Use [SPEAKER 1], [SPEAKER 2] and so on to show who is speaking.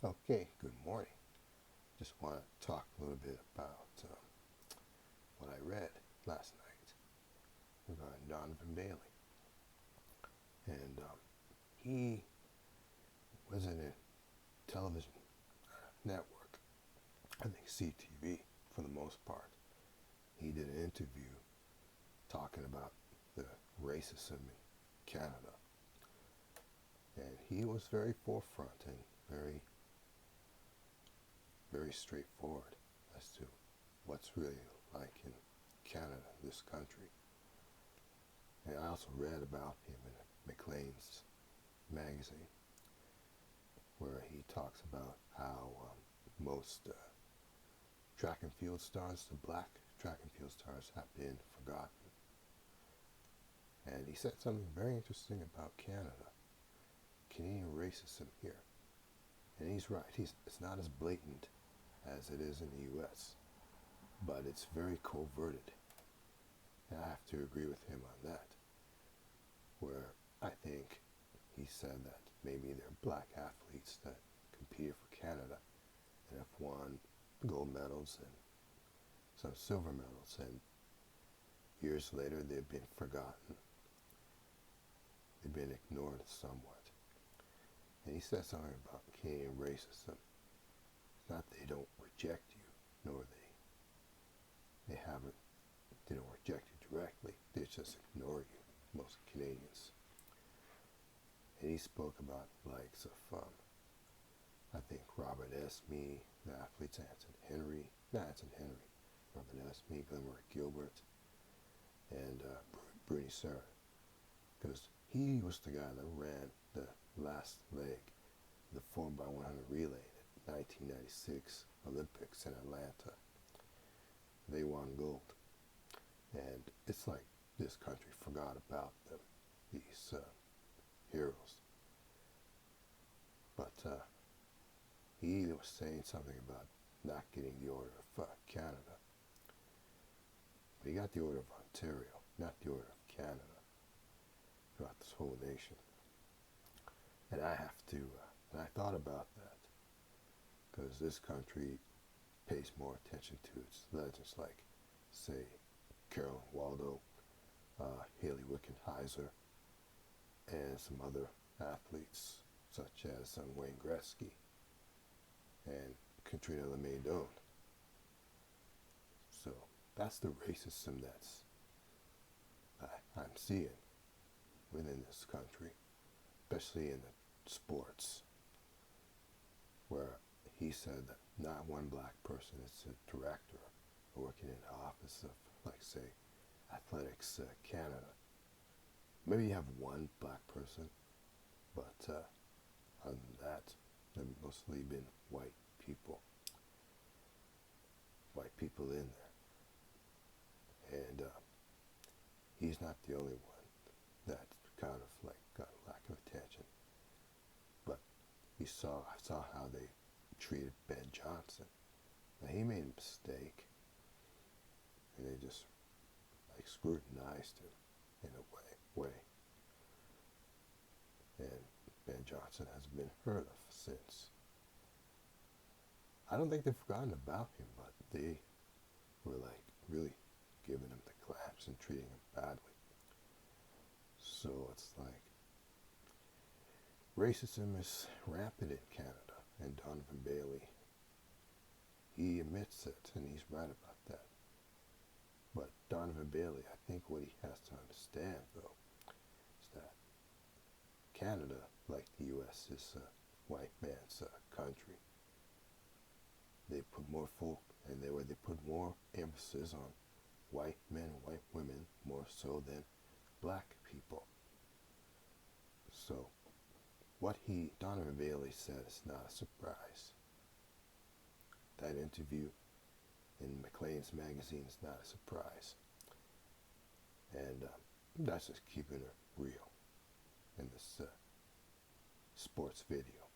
[SPEAKER 1] Okay, good morning. Just want to talk a little bit about what I read last night regarding Donovan Bailey. And he was in a television network, I think CTV for the most part. He did an interview talking about the racism in Canada. And he was very forefront and very straightforward as to what's really like in Canada, this country. And I also read about him in Maclean's magazine, where he talks about how most track and field stars, the black track and field stars, have been forgotten. And he said something very interesting about Canada, Canadian racism here. And he's right. It's not as blatant as it is in the U.S., but it's very coverted. And I have to agree with him on that, where I think he said that maybe there are black athletes that competed for Canada and have won gold medals and some silver medals, and years later they've been forgotten. They've been ignored somewhat. And he said something about Canadian racism. It's not they don't reject you, nor they don't reject you directly. They just ignore you, most Canadians. And he spoke about likes of, I think, Robert Esme, the athletes, Robert Esme, Glenmore Gilbert, and Bruni Sarah, because he was the guy that ran the last leg, the 4x100 relay at 1996 Olympics in Atlanta. They won gold. And it's like this country forgot about them, these heroes. But he was saying something about not getting the Order of Canada. But he got the Order of Ontario, not the Order of Canada, throughout this whole nation. And I have to, and I thought about that, because this country pays more attention to its legends like, say, Carolyn Waldo, Haley Wickenheiser, and some other athletes such as Wayne Gretzky and Katrina LeMay Doan. So that's the racism I'm seeing within this country, especially in the sports, where he said that not one black person is a director working in the office of, like, say, Athletics Canada. Maybe you have one black person, but other than that, they've mostly been white people in there. And he's not the only one that kind of like got a lack of attention. But I saw how they treated Ben Johnson. Now, he made a mistake, and they just like scrutinized him in a way. And Ben Johnson has been heard of since. I don't think they've forgotten about him, but they were like really giving him the claps and treating him badly. So it's like racism is rampant in Canada, and Donovan Bailey, he admits it, and he's right about that. But Donovan Bailey, I think what he has to understand, though, is that Canada, like the U.S., is a white man's country. They put more they put more emphasis on white men and white women more so than black people. So what Donovan Bailey said is not a surprise. That interview in Maclean's magazine is not a surprise. And that's just keeping it real in this sports video.